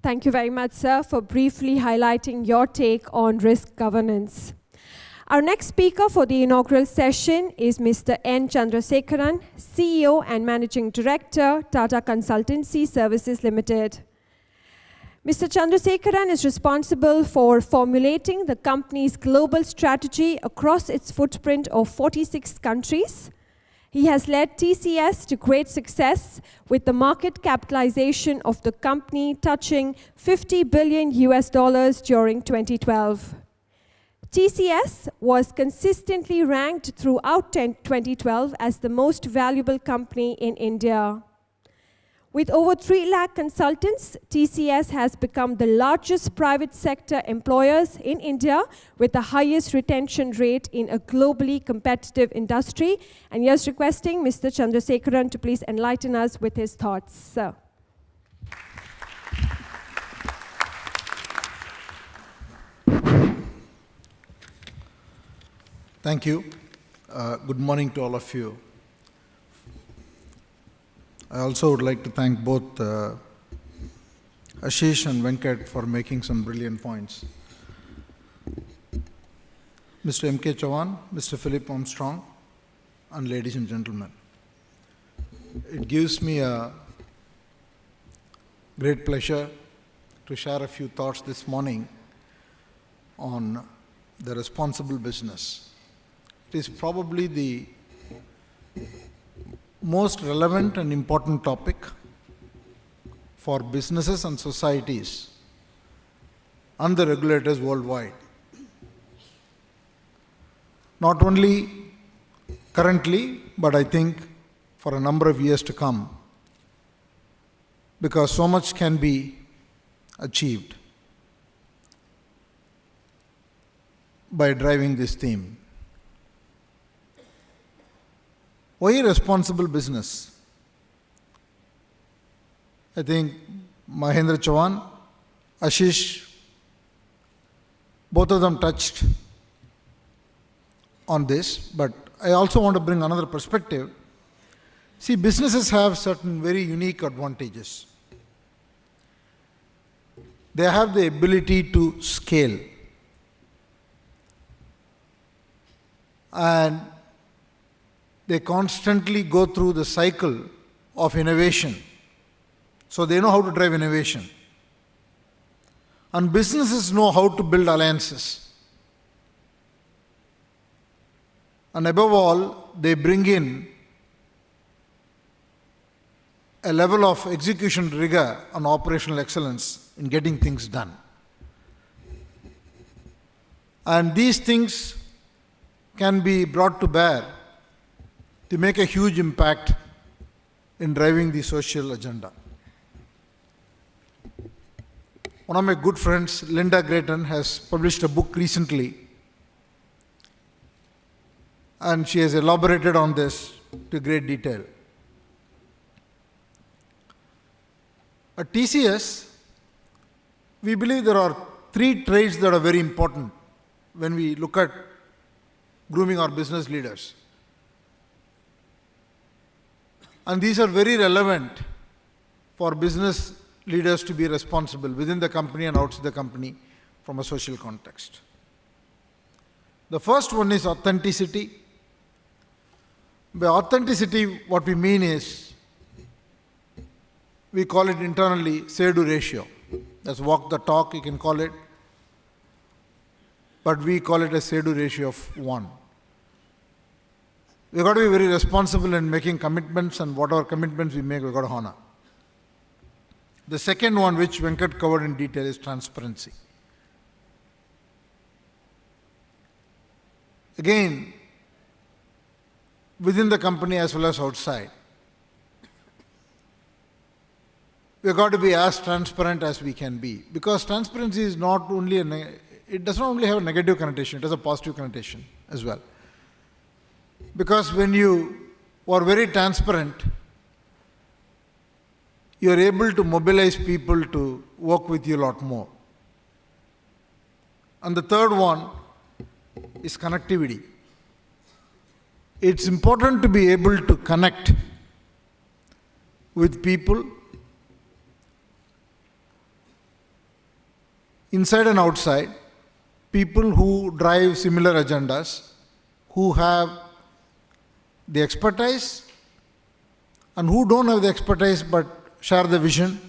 Thank you very much, sir, for briefly highlighting your take on risk governance. Our next speaker for the inaugural session is Mr. N. Chandrasekaran, CEO and Managing Director, Tata Consultancy Services Limited. Mr. Chandrasekaran is responsible for formulating the company's global strategy across its footprint of 46 countries. He has led TCS to great success with the market capitalization of the company touching $50 billion during 2012. TCS was consistently ranked throughout 2012 as the most valuable company in India. With over 3 lakh consultants, TCS has become the largest private sector employers in India with the highest retention rate in a globally competitive industry. And yes, requesting Mr. Chandrasekaran to please enlighten us with his thoughts. Sir. Thank you. Good morning to all of you. I also would like to thank both Ashish and Venkat for making some brilliant points. Mr. M.K. Chauhan, Mr. Philip Armstrong, and ladies and gentlemen. It gives me a great pleasure to share a few thoughts this morning on the responsible business. It is probably the most relevant and important topic for businesses and societies and the regulators worldwide. Not only currently, but I think for a number of years to come, because so much can be achieved by driving this theme. Why responsible business? I think Mahendra Chauhan, Ashish, both of them touched on this, but I also want to bring another perspective. See, businesses have certain very unique advantages. They have the ability to scale. And they constantly go through the cycle of innovation. So they know how to drive innovation. And businesses know how to build alliances. And above all, they bring in a level of execution rigor and operational excellence in getting things done. And these things can be brought to bear to make a huge impact in driving the social agenda. One of my good friends, Linda Grayton, has published a book recently, and she has elaborated on this to great detail. At TCS, we believe there are 3 traits that are very important when we look at grooming our business leaders. And these are very relevant for business leaders to be responsible within the company and outside the company from a social context. The first one is authenticity. By authenticity, what we mean is, we call it internally say-do ratio. That's walk the talk, you can call it. But we call it a say-do ratio of 1. We've got to be very responsible in making commitments, and whatever commitments we make, we've got to honor. The second one, which Venkat covered in detail, is transparency. Again, within the company as well as outside, we've got to be as transparent as we can be. Because transparency is not only it does not only have a negative connotation, it has a positive connotation as well. Because when you are very transparent, you are able to mobilize people to work with you a lot more. And the third one is connectivity. It's important to be able to connect with people inside and outside, people who drive similar agendas, who have the expertise and who don't have the expertise but share the vision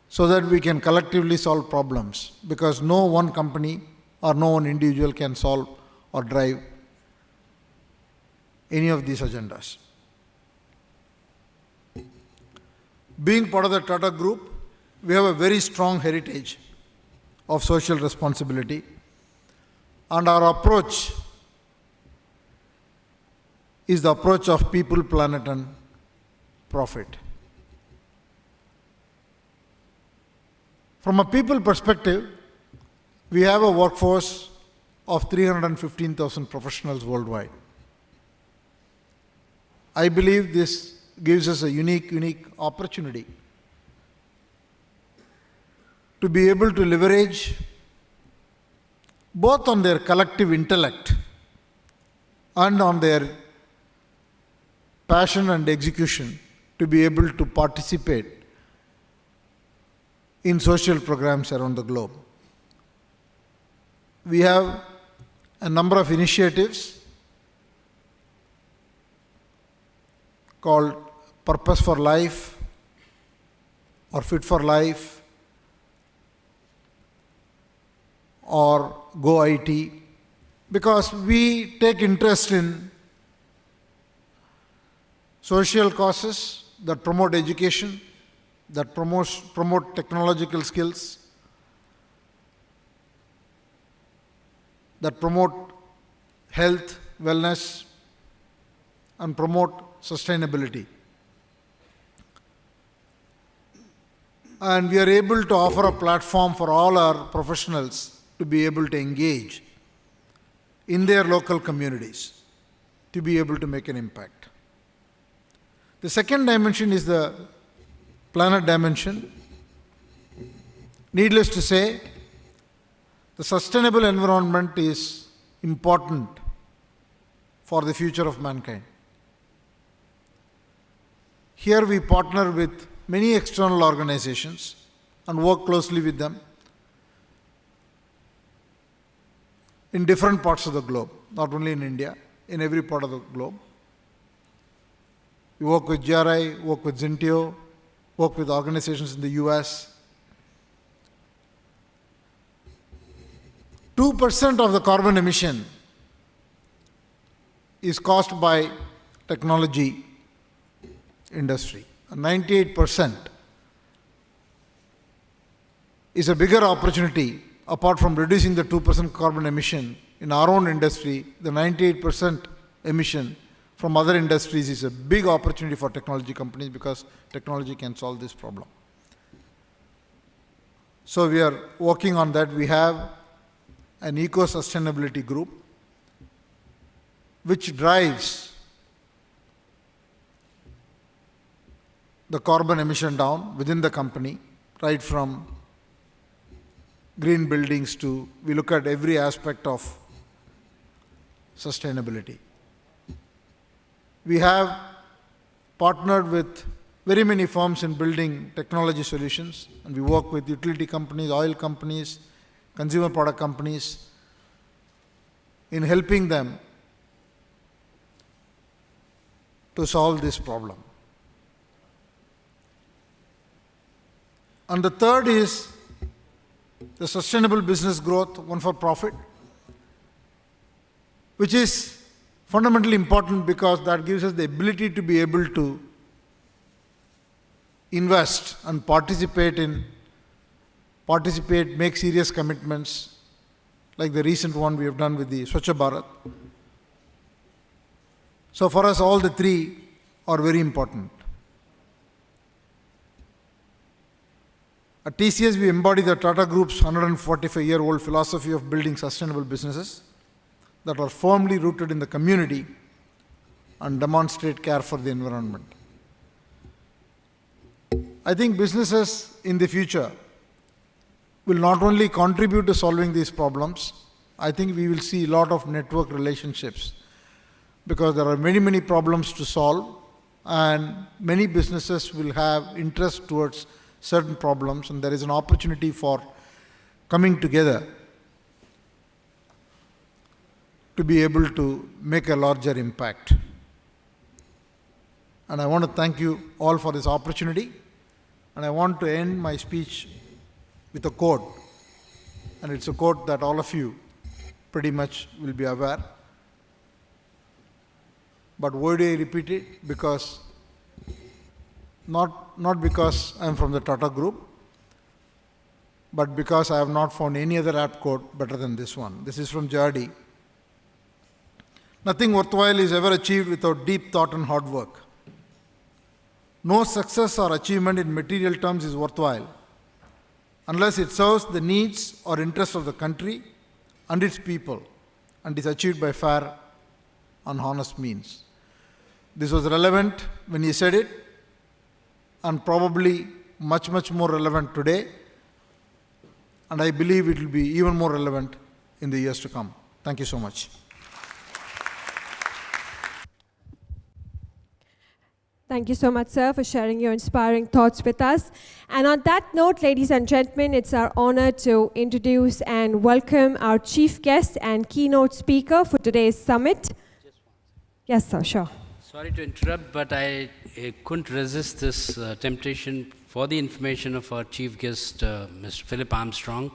so that we can collectively solve problems, because no one company or no one individual can solve or drive any of these agendas. Being part of the Tata Group, we have a very strong heritage of social responsibility, and our approach is the approach of people, planet, and profit. From a people perspective, we have a workforce of 315,000 professionals worldwide. I believe this gives us a unique opportunity to be able to leverage both on their collective intellect and on their passion and execution to be able to participate in social programs around the globe. We have a number of initiatives called Purpose for Life or Fit for Life or Go IT, because we take interest in social causes that promote education, that promote technological skills, that promote health, wellness, and promote sustainability. And we are able to offer a platform for all our professionals to be able to engage in their local communities, to be able to make an impact. The second dimension is the planet dimension. Needless to say, the sustainable environment is important for the future of mankind. Here we partner with many external organizations and work closely with them in different parts of the globe, not only in India, in every part of the globe. We work with GRI, work with Zintio, work with organizations in the US. 2% of the carbon emission is caused by technology industry. 98% is a bigger opportunity. Apart from reducing the 2% carbon emission in our own industry, the 98% emission from other industries is a big opportunity for technology companies, because technology can solve this problem. So we are working on that. We have an eco-sustainability group which drives the carbon emission down within the company, right from green buildings to, we look at every aspect of sustainability. We have partnered with very many firms in building technology solutions, and we work with utility companies, oil companies, consumer product companies in helping them to solve this problem. And the third is the sustainable business growth, one for profit, which is fundamentally important because that gives us the ability to be able to invest and participate, make serious commitments, like the recent one we have done with the Swachh Bharat. So for us, all the three are very important. At TCS, we embody the Tata Group's 145-year-old philosophy of building sustainable businesses that are firmly rooted in the community and demonstrate care for the environment. I think businesses in the future will not only contribute to solving these problems, I think we will see a lot of network relationships, because there are many problems to solve, and many businesses will have interest towards certain problems, and there is an opportunity for coming together to be able to make a larger impact. And I want to thank you all for this opportunity. And I want to end my speech with a quote. And it's a quote that all of you pretty much will be aware. But why do I repeat it? Because not because I'm from the Tata Group, but because I have not found any other apt quote better than this one. This is from Jardy. Nothing worthwhile is ever achieved without deep thought and hard work. No success or achievement in material terms is worthwhile unless it serves the needs or interests of the country and its people and is achieved by fair and honest means. This was relevant when he said it, and probably much, much more relevant today, and I believe it will be even more relevant in the years to come. Thank you so much. Thank you so much, sir, for sharing your inspiring thoughts with us. And on that note, ladies and gentlemen, it's our honor to introduce and welcome our chief guest and keynote speaker for today's summit. Yes, sir, sure. Sorry to interrupt, but I couldn't resist this temptation for the information of our chief guest, Mr. Philip Armstrong.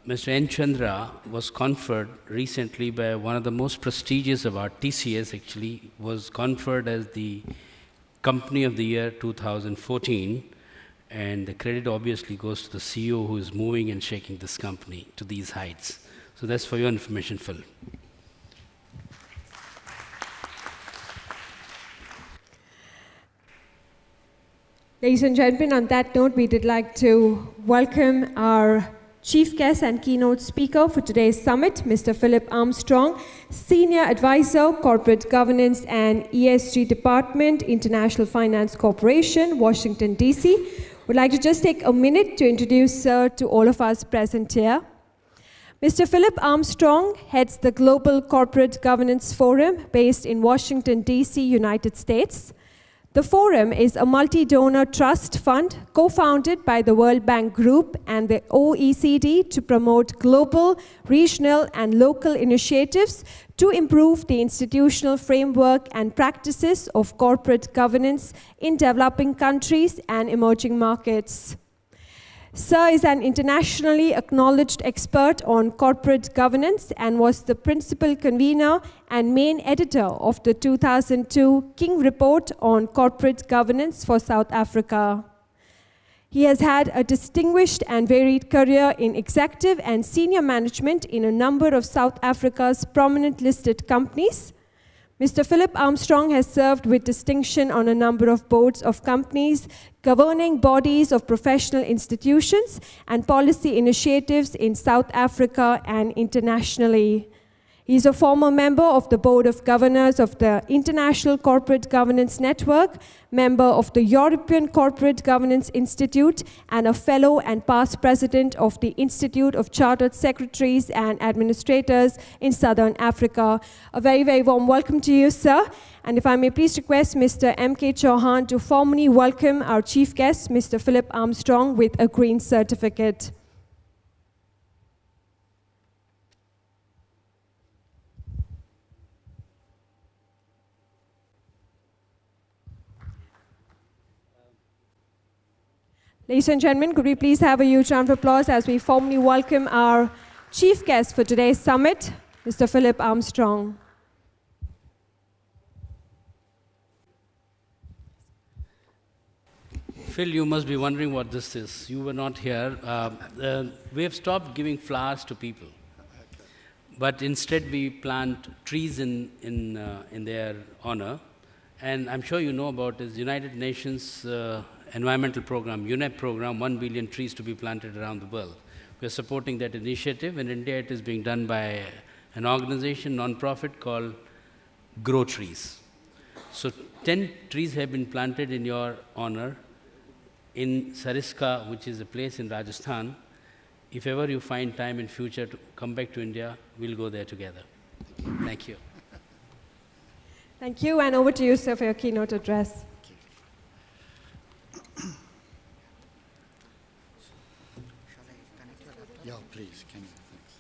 Mr. N. Chandra was conferred recently by one of the most prestigious of our TCS, actually, was conferred as the Company of the Year 2014, and the credit obviously goes to the CEO who is moving and shaking this company to these heights. So that's for your information, Phil. Ladies and gentlemen, on that note, we would like to welcome our chief guest and keynote speaker for today's summit, Mr. Philip Armstrong, Senior Advisor, Corporate Governance and ESG Department, International Finance Corporation, Washington, D.C. Would like to just take a minute to introduce Sir to all of us present here. Mr. Philip Armstrong heads the Global Corporate Governance Forum based in Washington, D.C., United States. The forum is a multi-donor trust fund co-founded by the World Bank Group and the OECD to promote global, regional, and local initiatives to improve the institutional framework and practices of corporate governance in developing countries and emerging markets. Sir is an internationally acknowledged expert on corporate governance and was the principal convener and main editor of the 2002 King Report on Corporate Governance for South Africa. He has had a distinguished and varied career in executive and senior management in a number of South Africa's prominent listed companies. Mr. Philip Armstrong has served with distinction on a number of boards of companies, governing bodies of professional institutions, and policy initiatives in South Africa and internationally. He is a former member of the Board of Governors of the International Corporate Governance Network, member of the European Corporate Governance Institute, and a fellow and past president of the Institute of Chartered Secretaries and Administrators in Southern Africa. A very, very warm welcome to you, sir. And if I may please request Mr. M.K. Chauhan to formally welcome our chief guest, Mr. Philip Armstrong, with a green certificate. Ladies and gentlemen, could we please have a huge round of applause as we formally welcome our chief guest for today's summit, Mr. Philip Armstrong. Phil, you must be wondering what this is. You were not here. We have stopped giving flowers to people, but instead we plant trees in their honor. And I'm sure you know about this United Nations environmental program, UNEP program, 1 billion trees to be planted around the world. We're supporting that initiative. In India, it is being done by an organization, non-profit, called Grow Trees. So 10 trees have been planted in your honor in Sariska, which is a place in Rajasthan. If ever you find time in future to come back to India, we'll go there together. Thank you. Thank you, and over to you, sir, for your keynote address. Yeah, please, can you? Thanks.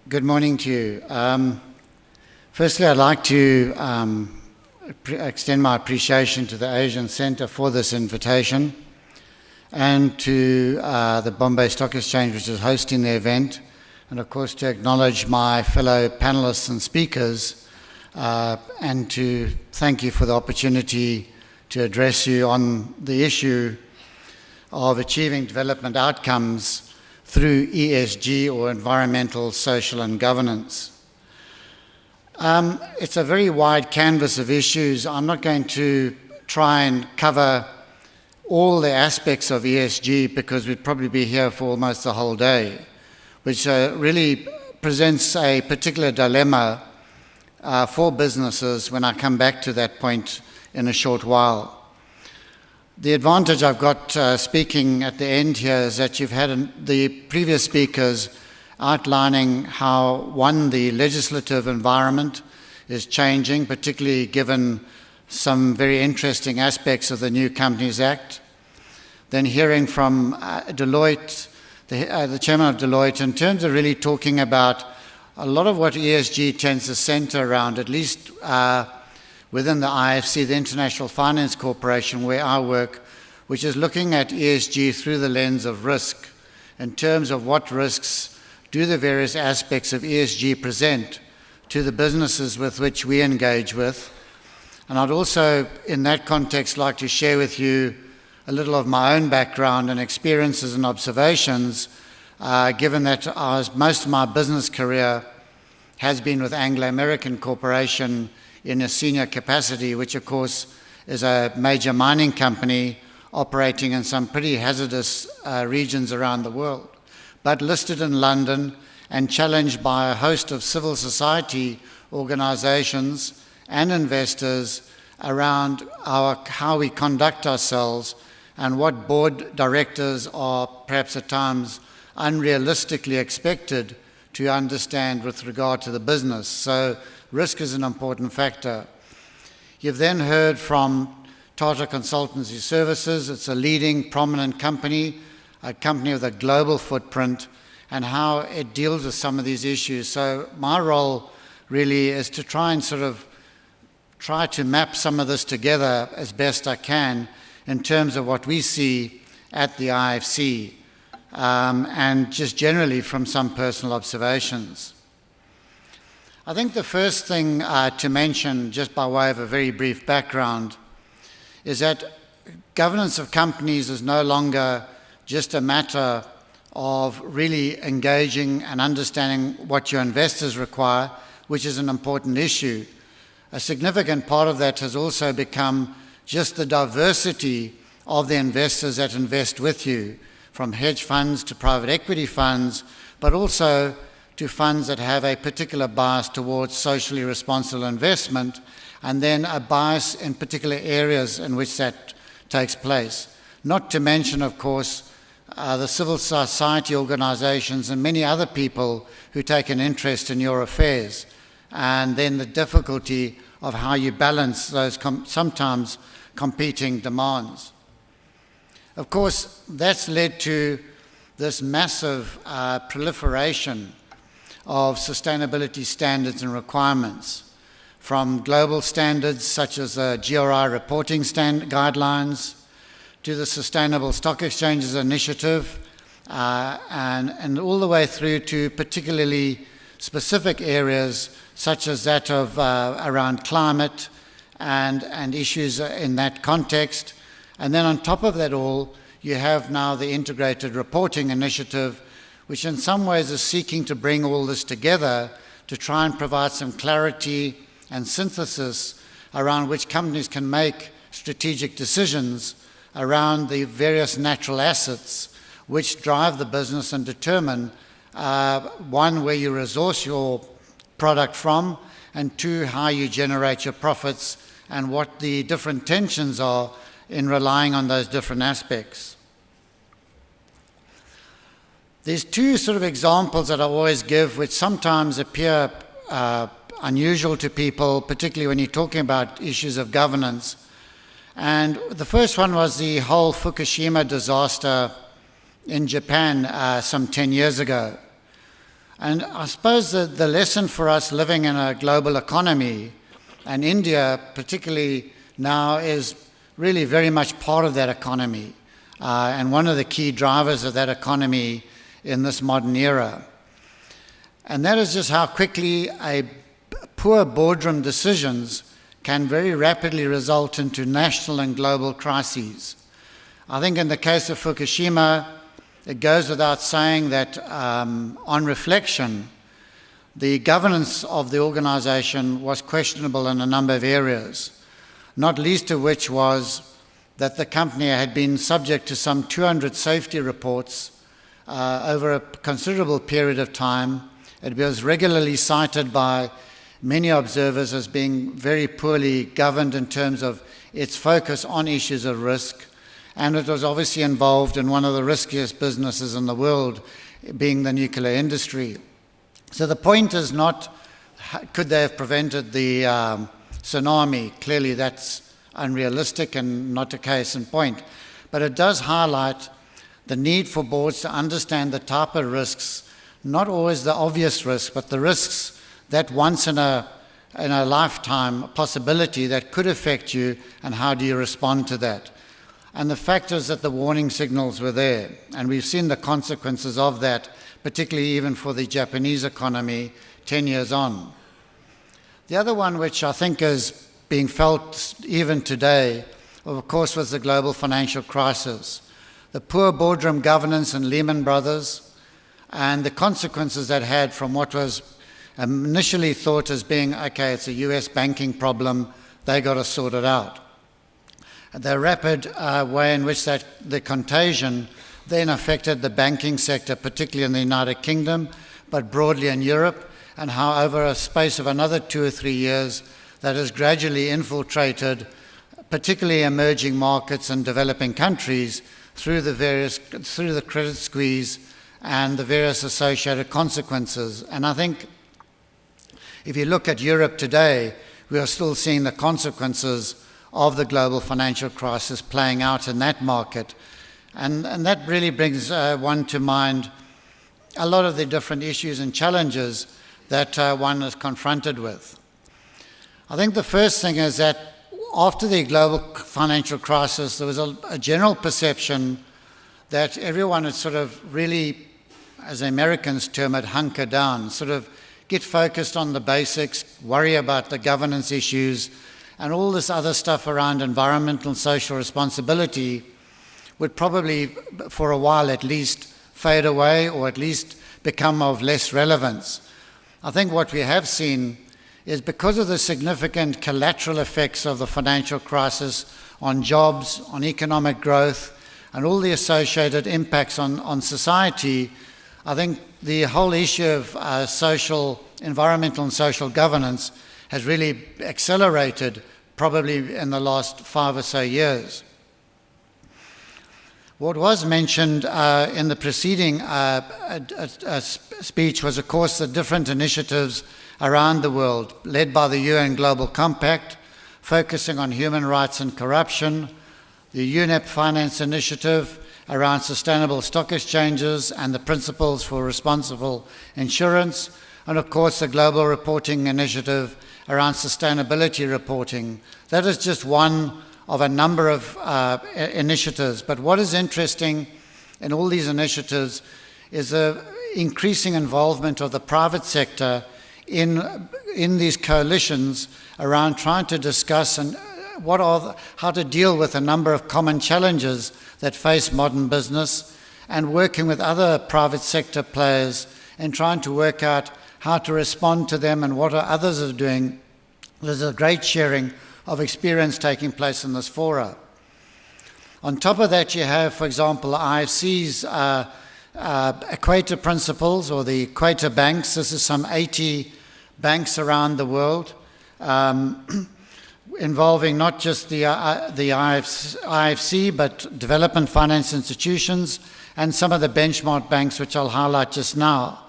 Good morning to you. Firstly, I'd like to extend my appreciation to the Asian Centre for this invitation and to the Bombay Stock Exchange, which is hosting the event, and of course to acknowledge my fellow panellists and speakers and to thank you for the opportunity to address you on the issue of achieving development outcomes through ESG, or environmental, social and governance. It's a very wide canvas of issues. I'm not going to try and cover all the aspects of ESG because we'd probably be here for almost the whole day, which really presents a particular dilemma for businesses when I come back to that point in a short while. The advantage I've got speaking at the end here is that you've had the previous speakers outlining how, one, the legislative environment is changing, particularly given some very interesting aspects of the new Companies Act. Then hearing from Deloitte, the chairman of Deloitte, in terms of really talking about a lot of what ESG tends to center around, at least within the IFC, the International Finance Corporation, where I work, which is looking at ESG through the lens of risk, in terms of what risks do the various aspects of ESG present to the businesses with which we engage with. And I'd also, in that context, like to share with you a little of my own background and experiences and observations, given that most of my business career has been with Anglo American Corporation in a senior capacity, which of course is a major mining company operating in some pretty hazardous regions around the world, but listed in London and challenged by a host of civil society organizations and investors around how we conduct ourselves and what board directors are perhaps at times unrealistically expected to understand with regard to the business. So risk is an important factor. You've then heard from Tata Consultancy Services. It's a leading, prominent company, a company with a global footprint, and how it deals with some of these issues. So my role really is to try to map some of this together as best I can in terms of what we see at the IFC, and just generally from some personal observations. I think the first thing to mention, just by way of a very brief background, is that governance of companies is no longer just a matter of really engaging and understanding what your investors require, which is an important issue. A significant part of that has also become just the diversity of the investors that invest with you, from hedge funds to private equity funds, but also to funds that have a particular bias towards socially responsible investment, and then a bias in particular areas in which that takes place. Not to mention, of course, the civil society organizations and many other people who take an interest in your affairs, and then the difficulty of how you balance those sometimes competing demands. Of course, that's led to this massive proliferation of sustainability standards and requirements, from global standards such as the GRI reporting guidelines to the Sustainable Stock Exchanges Initiative, and all the way through to particularly specific areas such as that of around climate and issues in that context. And then on top of that all, you have now the Integrated Reporting Initiative, which in some ways is seeking to bring all this together to try and provide some clarity and synthesis around which companies can make strategic decisions around the various natural assets which drive the business and determine, one, where you resource your product from, and two, how you generate your profits and what the different tensions are in relying on those different aspects. There's two sort of examples that I always give which sometimes appear unusual to people, particularly when you're talking about issues of governance. And the first one was the whole Fukushima disaster in Japan some 10 years ago. And I suppose the lesson for us living in a global economy, and India particularly now, is really very much part of that economy, and one of the key drivers of that economy in this modern era. And that is just how quickly poor boardroom decisions can very rapidly result into national and global crises. I think in the case of Fukushima, it goes without saying that on reflection, the governance of the organization was questionable in a number of areas, not least of which was that the company had been subject to some 200 safety reports over a considerable period of time. It was regularly cited by many observers as being very poorly governed in terms of its focus on issues of risk, and it was obviously involved in one of the riskiest businesses in the world, being the nuclear industry. So the point is not, could they have prevented the tsunami? Clearly that's unrealistic and not a case in point. But it does highlight the need for boards to understand the type of risks, not always the obvious risks, but the risks that once in a lifetime possibility that could affect you, and how do you respond to that? And the fact is that the warning signals were there, and we've seen the consequences of that, particularly even for the Japanese economy 10 years on. The other one, which I think is being felt even today, of course, was the global financial crisis. The poor boardroom governance in Lehman Brothers, and the consequences that had from what was initially thought as being, okay, it's a US banking problem, they got to sort it out. The rapid way in which the contagion then affected the banking sector, particularly in the United Kingdom, but broadly in Europe, and how over a space of another 2 or 3 years that has gradually infiltrated particularly emerging markets and developing countries through the credit squeeze and the various associated consequences. And I think if you look at Europe today, we are still seeing the consequences of the global financial crisis playing out in that market. And that really brings one to mind a lot of the different issues and challenges that one is confronted with. I think the first thing is that after the global financial crisis, there was a general perception that everyone had sort of really, as Americans term it, hunker down, sort of get focused on the basics, worry about the governance issues, and all this other stuff around environmental and social responsibility would probably, for a while at least, fade away or at least become of less relevance. I think what we have seen is because of the significant collateral effects of the financial crisis on jobs, on economic growth, and all the associated impacts on society, I think the whole issue of environmental and social governance has really accelerated probably in the last 5 or so years. What was mentioned in the preceding speech was, of course, the different initiatives around the world, led by the UN Global Compact, focusing on human rights and corruption, the UNEP Finance Initiative around sustainable stock exchanges and the principles for responsible insurance, and of course the Global Reporting Initiative around sustainability reporting. That is just one of a number of initiatives. But what is interesting in all these initiatives is the increasing involvement of the private sector in these coalitions around trying to discuss how to deal with a number of common challenges that face modern business, and working with other private sector players and trying to work out how to respond to them and what others are doing. There's a great sharing of experience taking place in this fora. On top of that, you have, for example, IFC's Equator Principles, or the Equator Banks. This is some 80 banks around the world, involving not just the IFC, but development finance institutions and some of the benchmark banks, which I'll highlight just now.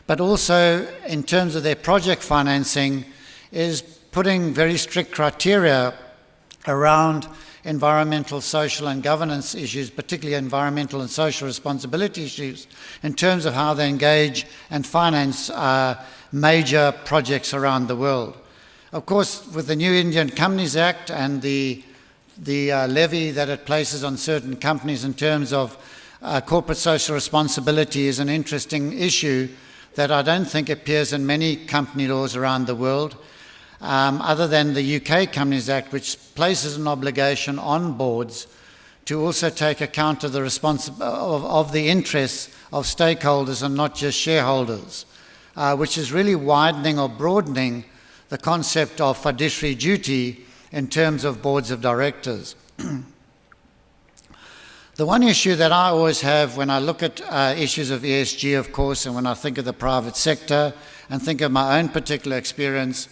But also, in terms of their project financing, is putting very strict criteria around environmental, social and governance issues, particularly environmental and social responsibility issues, in terms of how they engage and finance major projects around the world. Of course, with the new Indian Companies Act and the levy that it places on certain companies in terms of corporate social responsibility is an interesting issue that I don't think appears in many company laws around the world. Other than the UK Companies Act, which places an obligation on boards to also take account of the of the interests of stakeholders and not just shareholders, which is really widening or broadening the concept of fiduciary duty in terms of boards of directors. The one issue that I always have when I look at issues of ESG, of course, and when I think of the private sector and think of my own particular experience,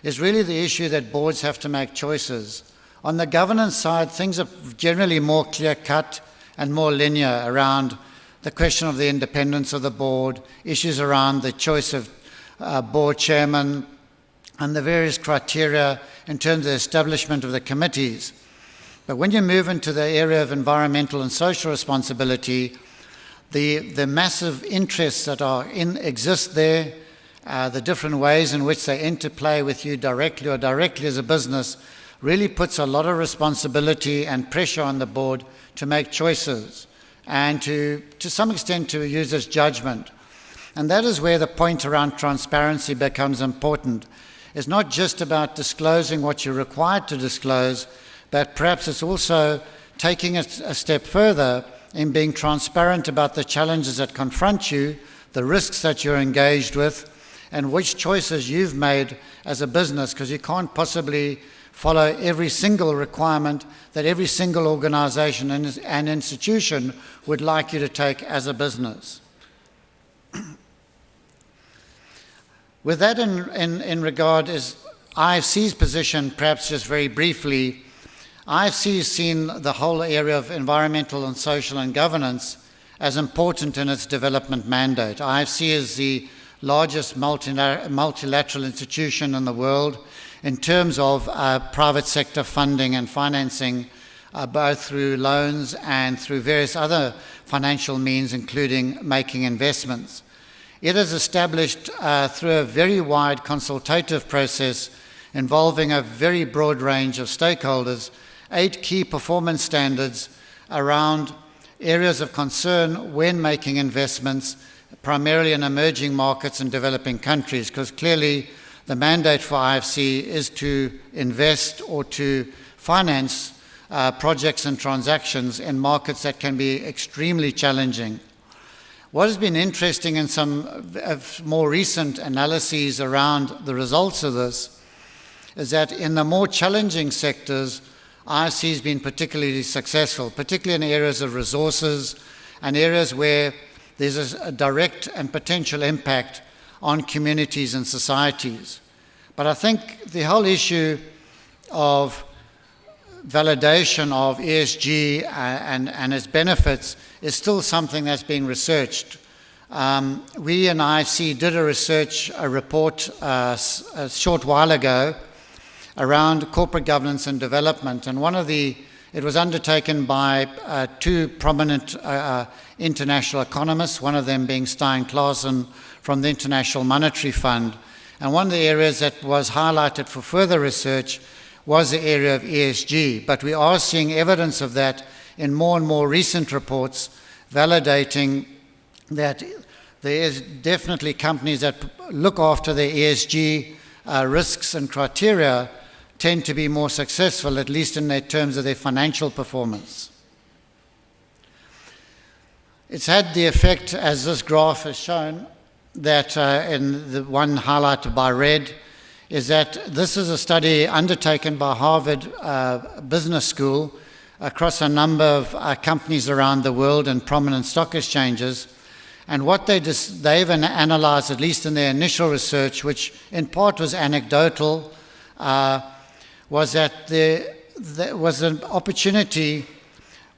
is really the issue that boards have to make choices. On the governance side, things are generally more clear-cut and more linear around the question of the independence of the board, issues around the choice of board chairman, and the various criteria in terms of the establishment of the committees. But when you move into the area of environmental and social responsibility, the massive interests that exist there, the different ways in which they interplay with you directly or directly as a business, really puts a lot of responsibility and pressure on the board to make choices and to some extent to use its judgment. And that is where the point around transparency becomes important. It's not just about disclosing what you're required to disclose, but perhaps it's also taking it a step further in being transparent about the challenges that confront you, the risks that you're engaged with, and which choices you've made as a business, because you can't possibly follow every single requirement that every single organization and institution would like you to take as a business. With that in regard is IFC's position, perhaps just very briefly. IFC has seen the whole area of environmental and social and governance as important in its development mandate. IFC is the largest multilateral institution in the world in terms of private sector funding and financing, both through loans and through various other financial means, including making investments. It is established through a very wide consultative process involving a very broad range of stakeholders, 8 key performance standards around areas of concern when making investments, primarily in emerging markets and developing countries, because clearly the mandate for IFC is to invest or to finance projects and transactions in markets that can be extremely challenging. What has been interesting in some more recent analyses around the results of this is that in the more challenging sectors, IFC has been particularly successful, particularly in areas of resources and areas where there's a direct and potential impact on communities and societies. But I think the whole issue of validation of ESG and its benefits is still something that's being researched. We in IFC did a report a short while ago around corporate governance and development, and it was undertaken by 2 prominent international economists, one of them being Stein Claassen from the International Monetary Fund. And one of the areas that was highlighted for further research was the area of ESG. But we are seeing evidence of that in more and more recent reports, validating that there is definitely companies that look after their ESG risks and criteria tend to be more successful, at least in their terms of their financial performance. It's had the effect, as this graph has shown, that in the one highlighted by red, is that this is a study undertaken by Harvard Business School across a number of companies around the world and prominent stock exchanges. And what they've analysed, at least in their initial research, which in part was anecdotal, was that there was an opportunity,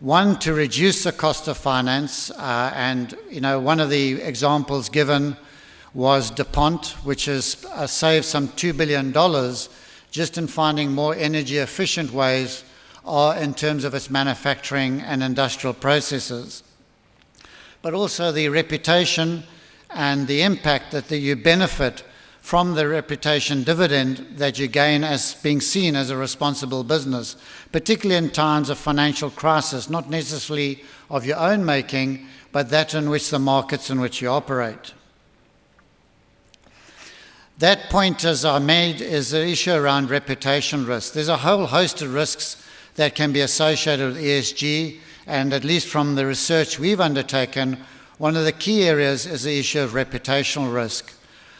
one, to reduce the cost of finance, and one of the examples given was DuPont, which has saved some $2 billion just in finding more energy efficient ways in terms of its manufacturing and industrial processes. But also the reputation and the impact that you benefit from the reputation dividend that you gain as being seen as a responsible business, particularly in times of financial crisis, not necessarily of your own making, but that in which the markets in which you operate. That point, as I made, is the issue around reputation risk. There's a whole host of risks that can be associated with ESG, and at least from the research we've undertaken, one of the key areas is the issue of reputational risk.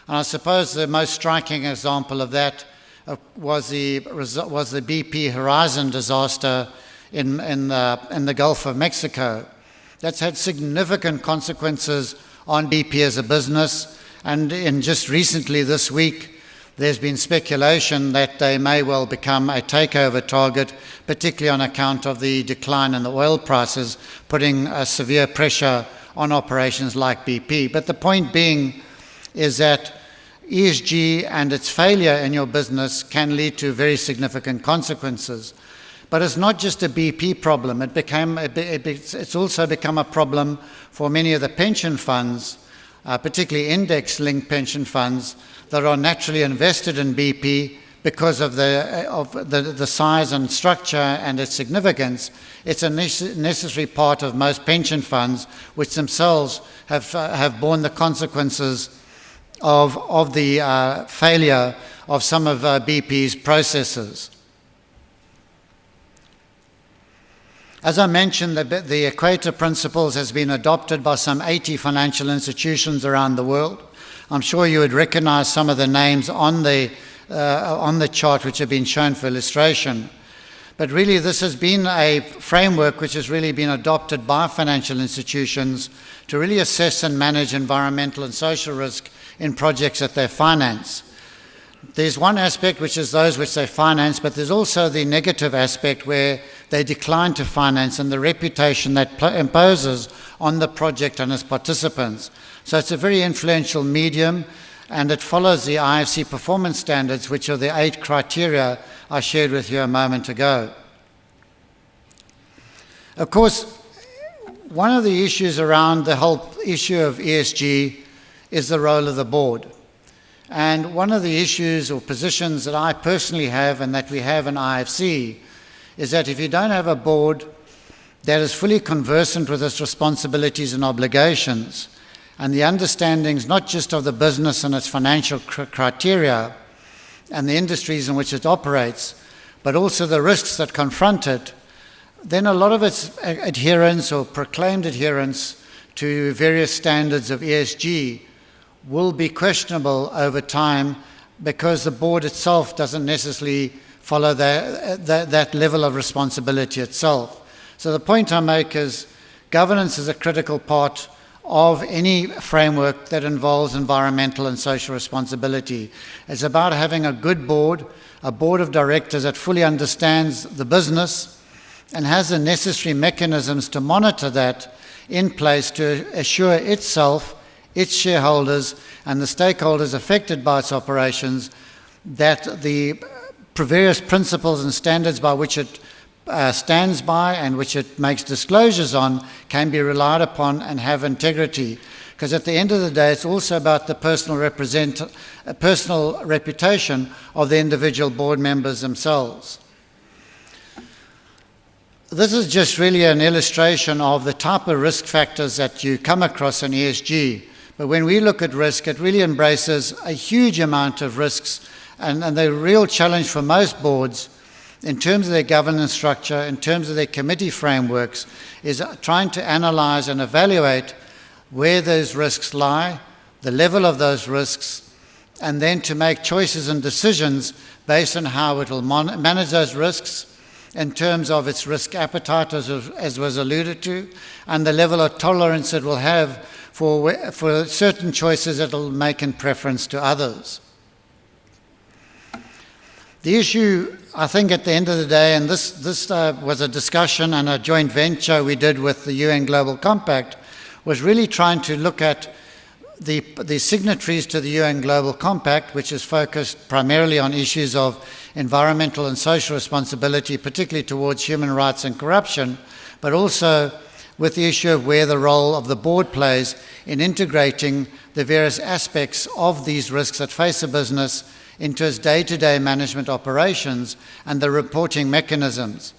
And I suppose the most striking example of that was the BP Horizon disaster in the Gulf of Mexico. That's had significant consequences on BP as a business, and in just recently this week, there's been speculation that they may well become a takeover target, particularly on account of the decline in the oil prices, putting severe pressure on operations like BP. But the point being is that ESG and its failure in your business can lead to very significant consequences. But it's not just a BP problem. It's also become a problem for many of the pension funds, particularly index-linked pension funds, that are naturally invested in BP because of the size and structure and its significance. It's a necessary part of most pension funds, which themselves have borne the consequences of the failure of some of BP's processes. As I mentioned, the Equator Principles has been adopted by some 80 financial institutions around the world. I'm sure you would recognize some of the names on the chart which have been shown for illustration. But really, this has been a framework which has really been adopted by financial institutions to really assess and manage environmental and social risk in projects that they finance. There's one aspect which is those which they finance, but there's also the negative aspect where they decline to finance and the reputation that imposes on the project and its participants. So it's a very influential medium, and it follows the IFC performance standards, which are the 8 criteria I shared with you a moment ago. Of course, one of the issues around the whole issue of ESG is the role of the board. And one of the issues or positions that I personally have and that we have in IFC is that if you don't have a board that is fully conversant with its responsibilities and obligations, and the understandings not just of the business and its financial criteria and the industries in which it operates, but also the risks that confront it, then a lot of its adherence or proclaimed adherence to various standards of ESG will be questionable over time because the board itself doesn't necessarily follow that level of responsibility itself. So the point I make is governance is a critical part of any framework that involves environmental and social responsibility. It's about having a good board, a board of directors that fully understands the business and has the necessary mechanisms to monitor that in place to assure itself, its shareholders, and the stakeholders affected by its operations that the various principles and standards by which it stands by and which it makes disclosures on can be relied upon and have integrity. Because at the end of the day, it's also about the personal reputation of the individual board members themselves. This is just really an illustration of the type of risk factors that you come across in ESG. But when we look at risk, it really embraces a huge amount of risks, and the real challenge for most boards in terms of their governance structure, in terms of their committee frameworks, is trying to analyze and evaluate where those risks lie, the level of those risks, and then to make choices and decisions based on how it will manage those risks in terms of its risk appetite, as was alluded to, and the level of tolerance it will have for certain choices it will make in preference to others. The issue, I think, at the end of the day, and this was a discussion and a joint venture we did with the UN Global Compact, was really trying to look at the signatories to the UN Global Compact, which is focused primarily on issues of environmental and social responsibility, particularly towards human rights and corruption, but also with the issue of where the role of the board plays in integrating the various aspects of these risks that face a business into its day-to-day management operations and the reporting mechanisms.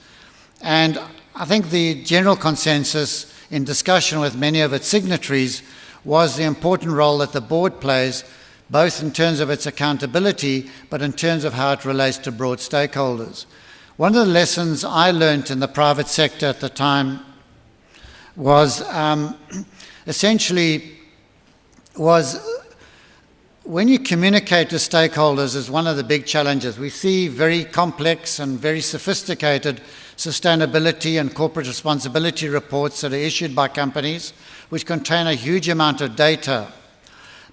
And I think the general consensus in discussion with many of its signatories was the important role that the board plays, both in terms of its accountability, but in terms of how it relates to broad stakeholders. One of the lessons I learned in the private sector at the time was when you communicate to stakeholders is one of the big challenges. We see very complex and very sophisticated sustainability and corporate responsibility reports that are issued by companies, which contain a huge amount of data.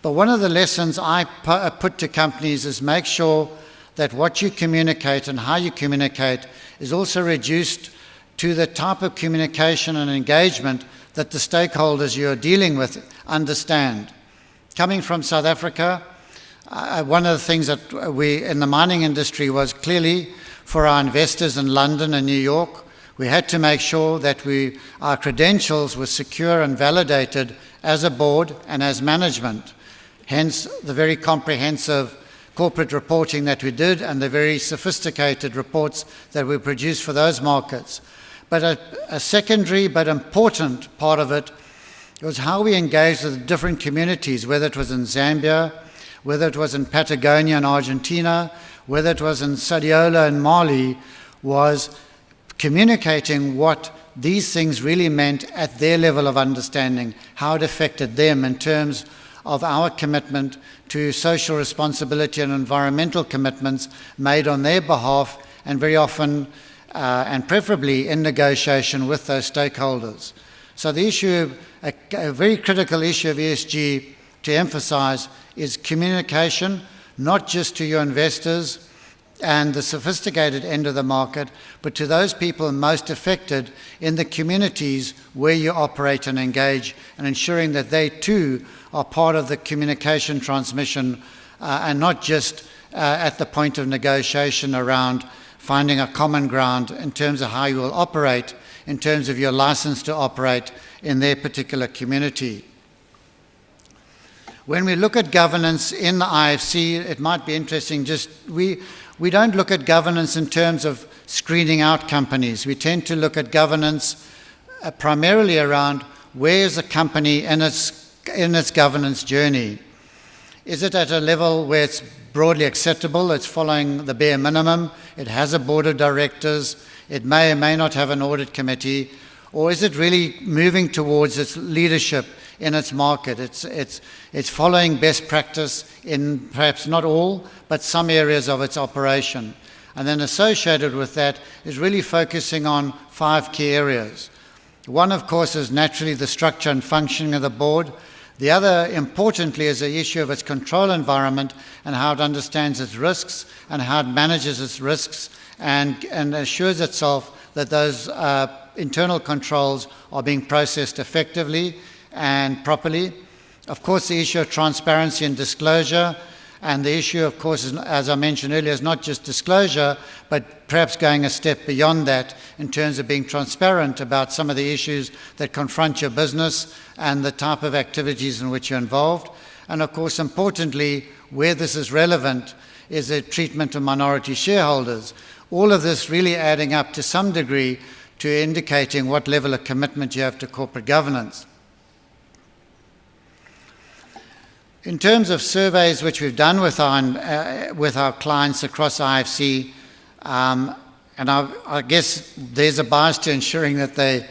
But one of the lessons I put to companies is make sure that what you communicate and how you communicate is also reduced to the type of communication and engagement that the stakeholders you're dealing with understand. Coming from South Africa, one of the things that we in the mining industry was clearly for our investors in London and New York, we had to make sure that our credentials were secure and validated as a board and as management. Hence the very comprehensive corporate reporting that we did and the very sophisticated reports that we produced for those markets. But a secondary but important part of it was how we engaged with different communities, whether it was in Zambia, whether it was in Patagonia in Argentina, whether it was in Sadiola in Mali, was communicating what these things really meant at their level of understanding, how it affected them in terms of our commitment to social responsibility and environmental commitments made on their behalf, and very often and preferably in negotiation with those stakeholders. So the issue, a very critical issue of ESG to emphasize is communication, not just to your investors and the sophisticated end of the market, but to those people most affected in the communities where you operate and engage, and ensuring that they too are part of the communication transmission and not just at the point of negotiation around finding a common ground in terms of how you will operate, in terms of your license to operate in their particular community. When we look at governance in the IFC, it might be interesting, we don't look at governance in terms of screening out companies. We tend to look at governance primarily around where is a company in its governance journey. Is it at a level where it's broadly acceptable, it's following the bare minimum, it has a board of directors, it may or may not have an audit committee, or is it really moving towards its leadership in its market? It's following best practice in perhaps not all, but some areas of its operation. And then associated with that is really focusing on 5 key areas. One, of course, is naturally the structure and functioning of the board. The other, importantly, is the issue of its control environment and how it understands its risks and how it manages its risks and assures itself that those internal controls are being processed effectively and properly. Of course, the issue of transparency and disclosure, and the issue, of course, is, as I mentioned earlier, is not just disclosure, but perhaps going a step beyond that in terms of being transparent about some of the issues that confront your business and the type of activities in which you're involved. And of course, importantly, where this is relevant is the treatment of minority shareholders. All of this really adding up to some degree to indicating what level of commitment you have to corporate governance. In terms of surveys which we've done with our clients across IFC, and I guess there's a bias to ensuring that they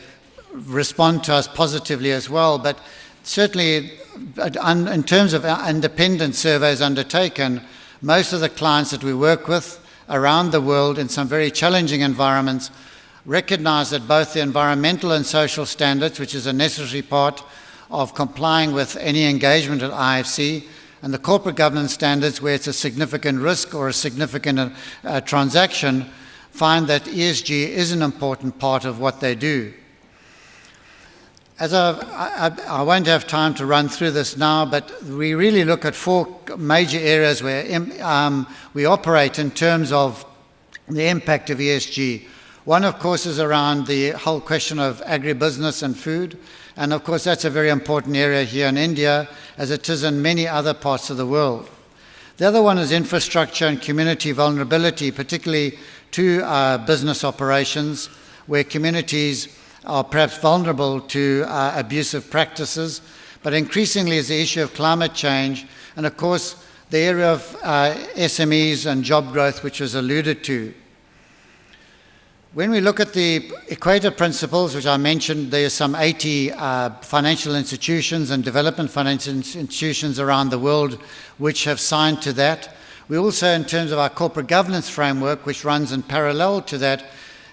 respond to us positively as well, but certainly in terms of independent surveys undertaken, most of the clients that we work with around the world in some very challenging environments recognize that both the environmental and social standards, which is a necessary part of complying with any engagement at IFC, and the corporate governance standards, where it's a significant risk or a significant transaction, find that ESG is an important part of what they do. As I won't have time to run through this now, but we really look at 4 major areas where we operate in terms of the impact of ESG. One, of course, is around the whole question of agribusiness and food. And of course, that's a very important area here in India, as it is in many other parts of the world. The other one is infrastructure and community vulnerability, particularly to business operations, where communities are perhaps vulnerable to abusive practices, but increasingly is the issue of climate change, and of course, the area of SMEs and job growth, which was alluded to. When we look at the Equator Principles, which I mentioned, there are some 80 financial institutions and development financial institutions around the world which have signed to that. We also, in terms of our corporate governance framework, which runs in parallel to that,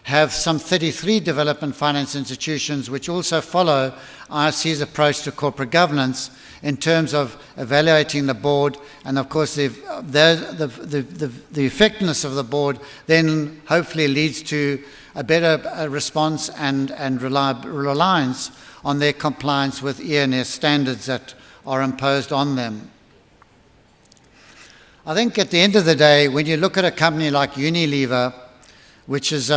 have some 33 development finance institutions which also follow IFC's approach to corporate governance in terms of evaluating the board, and of course the effectiveness of the board then hopefully leads to a better response and reliance on their compliance with ENS standards that are imposed on them. I think at the end of the day, when you look at a company like Unilever, which is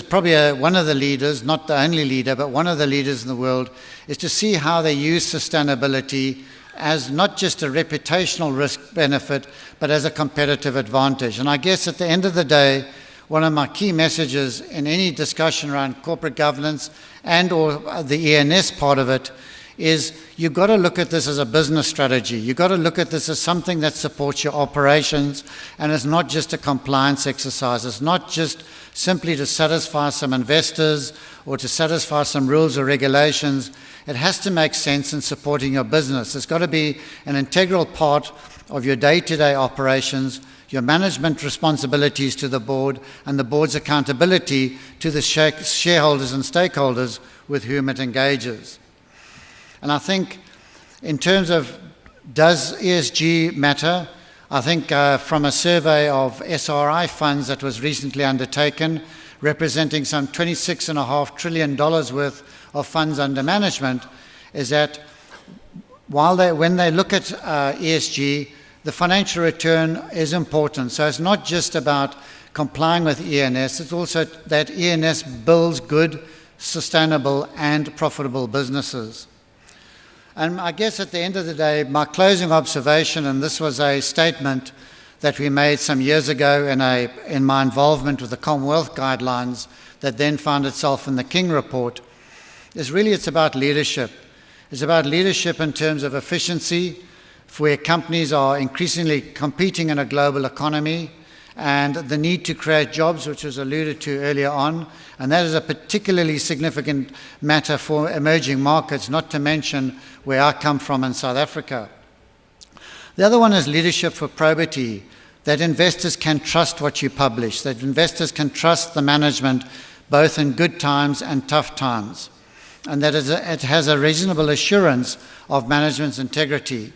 probably one of the leaders, not the only leader, but one of the leaders in the world, is to see how they use sustainability as not just a reputational risk benefit, but as a competitive advantage. And I guess at the end of the day, one of my key messages in any discussion around corporate governance and or the ENS part of it is you've got to look at this as a business strategy. You've got to look at this as something that supports your operations, and it's not just a compliance exercise. It's not just simply to satisfy some investors or to satisfy some rules or regulations. It has to make sense in supporting your business. It's got to be an integral part of your day-to-day operations, your management responsibilities to the board, and the board's accountability to the shareholders and stakeholders with whom it engages. And I think in terms of does ESG matter, I think from a survey of SRI funds that was recently undertaken, representing some $26.5 trillion worth of funds under management, is that when they look at ESG, the financial return is important. So it's not just about complying with ENS, it's also that ENS builds good, sustainable and profitable businesses. And I guess at the end of the day, my closing observation, and this was a statement that we made some years ago in my involvement with the Commonwealth Guidelines that then found itself in the King Report, is really it's about leadership. It's about leadership in terms of efficiency, where companies are increasingly competing in a global economy, and the need to create jobs, which was alluded to earlier on, and that is a particularly significant matter for emerging markets, not to mention where I come from in South Africa. The other one is leadership for probity, that investors can trust what you publish, that investors can trust the management both in good times and tough times, and that it has a reasonable assurance of management's integrity.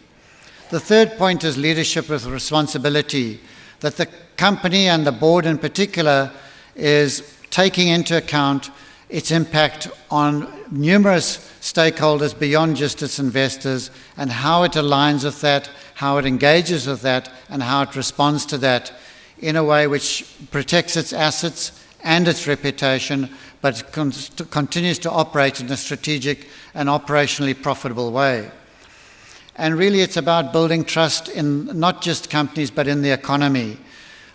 The third point is leadership with responsibility, that the company and the board in particular is taking into account its impact on numerous stakeholders beyond just its investors, and how it aligns with that, how it engages with that, and how it responds to that in a way which protects its assets and its reputation, but continues to operate in a strategic and operationally profitable way. And really it's about building trust in not just companies, but in the economy.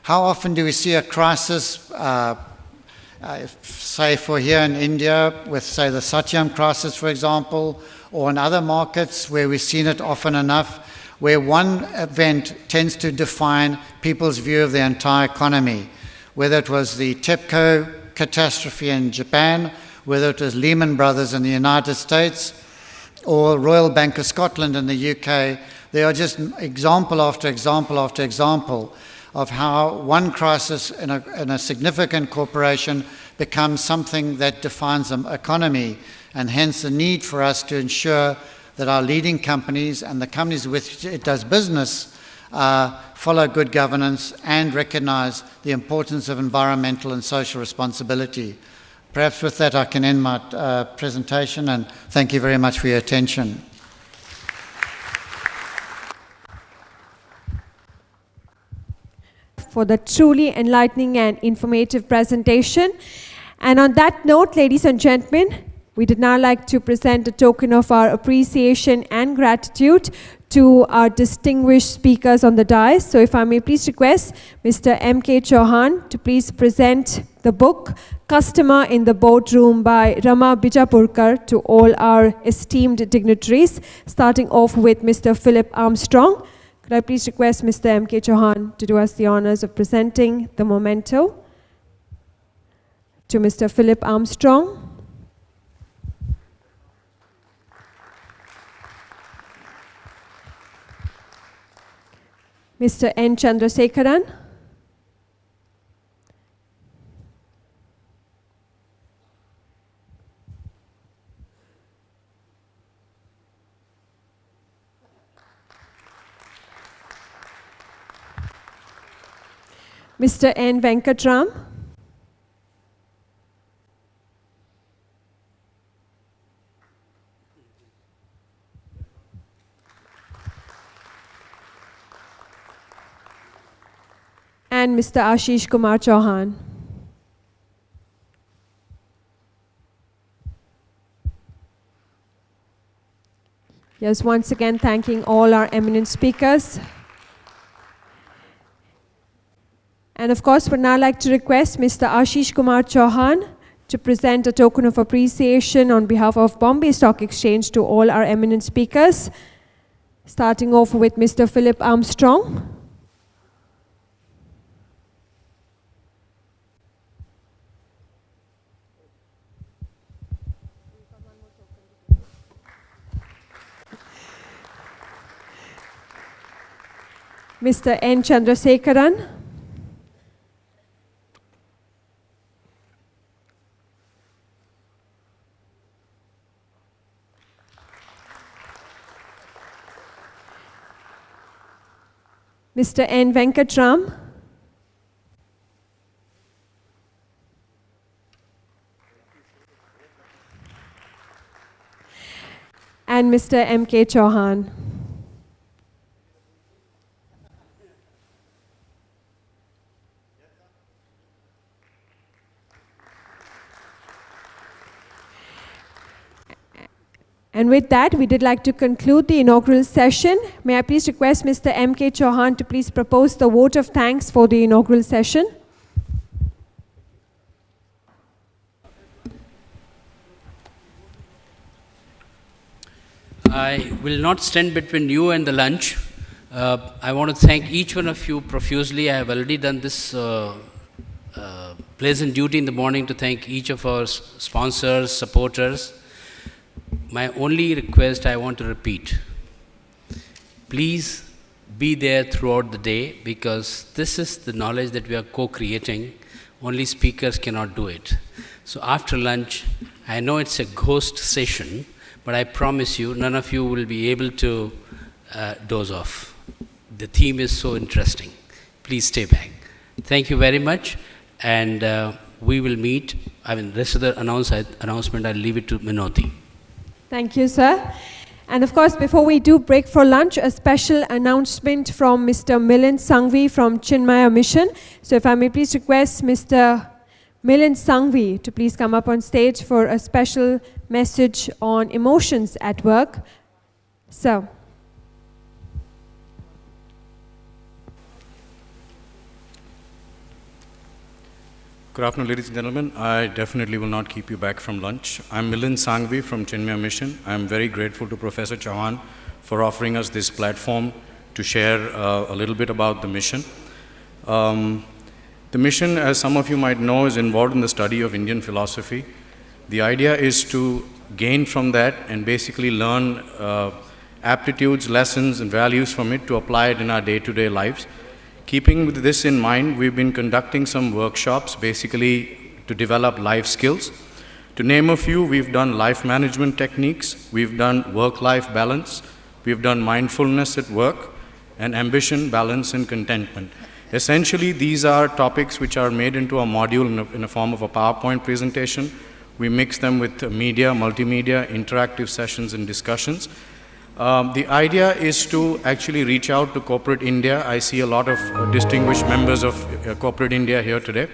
How often do we see a crisis, say for here in India, with say the Satyam crisis, for example, or in other markets where we've seen it often enough, where one event tends to define people's view of the entire economy, whether it was the TEPCO catastrophe in Japan, whether it was Lehman Brothers in the United States, or Royal Bank of Scotland in the UK. There are just example after example after example of how one crisis in a significant corporation becomes something that defines an economy, and hence the need for us to ensure that our leading companies and the companies with which it does business follow good governance and recognise the importance of environmental and social responsibility. Perhaps with that I can end my presentation, and thank you very much for your attention. For the truly enlightening and informative presentation. And on that note, ladies and gentlemen, we would now like to present a token of our appreciation and gratitude to our distinguished speakers on the dais. So if I may please request Mr. M.K. Chauhan to please present the book Customer in the Boardroom by Rama Bijapurkar to all our esteemed dignitaries, starting off with Mr. Philip Armstrong. Could I please request Mr. M.K. Chauhan to do us the honors of presenting the memento to Mr. Philip Armstrong. Mr. N. Chandrasekaran. Mr. N. Venkatram. And Mr. Ashish Kumar Chauhan. Yes, once again thanking all our eminent speakers. And of course, we'd now like to request Mr. Ashish Kumar Chauhan to present a token of appreciation on behalf of Bombay Stock Exchange to all our eminent speakers, starting off with Mr. Philip Armstrong. Mr. N. Chandrasekaran. Mr. N. Venkatram. And Mr. M.K. Chauhan. And with that, we did like to conclude the inaugural session. May I please request Mr. M.K. Chauhan to please propose the vote of thanks for the inaugural session. I will not stand between you and the lunch. I want to thank each one of you profusely. I have already done this pleasant duty in the morning to thank each of our sponsors, supporters. My only request I want to repeat, please be there throughout the day, because this is the knowledge that we are co-creating. Only speakers cannot do it. So after lunch, I know it's a ghost session, but I promise you, none of you will be able to doze off. The theme is so interesting. Please stay back. Thank you very much, and we will meet. The rest of the announcement, I'll leave it to Minoti. Thank you, sir. And of course, before we do break for lunch, a special announcement from Mr. Milind Sanghvi from Chinmaya Mission. So if I may please request Mr. Milind Sanghvi to please come up on stage for a special message on emotions at work. So. Good afternoon, ladies and gentlemen. I definitely will not keep you back from lunch. I'm Milind Sanghvi from Chinmaya Mission. I'm very grateful to Professor Chauhan for offering us this platform to share a little bit about the mission. The mission, as some of you might know, is involved in the study of Indian philosophy. The idea is to gain from that and basically learn aptitudes, lessons, and values from it to apply it in our day-to-day lives. Keeping with this in mind, we've been conducting some workshops basically to develop life skills. To name a few, we've done life management techniques, we've done work-life balance, we've done mindfulness at work, and ambition, balance, and contentment. Essentially, these are topics which are made into a module in a form of a PowerPoint presentation. We mix them with media, multimedia, interactive sessions and discussions. The idea is to actually reach out to corporate India. I see a lot of distinguished members of corporate India here today.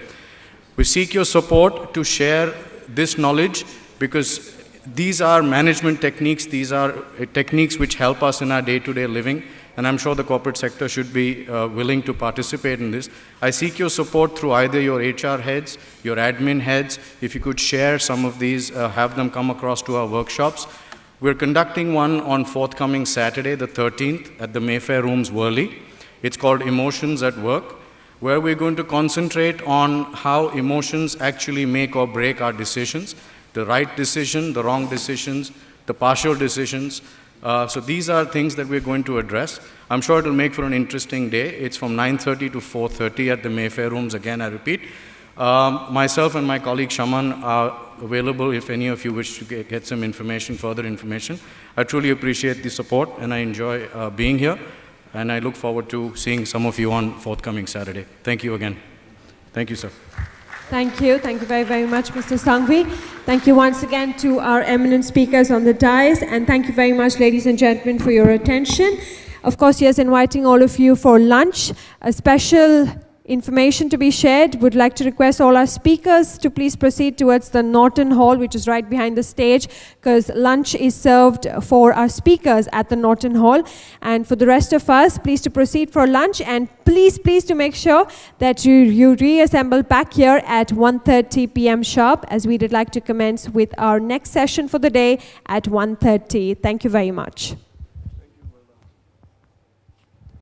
We seek your support to share this knowledge because these are management techniques, these are techniques which help us in our day-to-day living, and I'm sure the corporate sector should be willing to participate in this. I seek your support through either your HR heads, your admin heads. If you could share some of these, have them come across to our workshops. We're conducting one on forthcoming Saturday, the 13th, at the Mayfair Rooms, Worli. It's called Emotions at Work, where we're going to concentrate on how emotions actually make or break our decisions, the right decision, the wrong decisions, the partial decisions. So these are things that we're going to address. I'm sure it'll make for an interesting day. It's from 9:30 to 4:30 at the Mayfair Rooms, again, I repeat. Myself and my colleague Shaman are available if any of you wish to get some information, further information. I truly appreciate the support and I enjoy being here. And I look forward to seeing some of you on forthcoming Saturday. Thank you again. Thank you, sir. Thank you. Thank you very, very much, Mr. Sanghvi. Thank you once again to our eminent speakers on the dais. And thank you very much, ladies and gentlemen, for your attention. Of course, yes, inviting all of you for lunch. A special information to be shared. Would like to request all our speakers to please proceed towards the Norton Hall, which is right behind the stage, because lunch is served for our speakers at the Norton Hall. And for the rest of us, please to proceed for lunch, and please to make sure that you reassemble back here at 1:30 p.m. sharp, as we would like to commence with our next session for the day at 1:30. Thank you very much.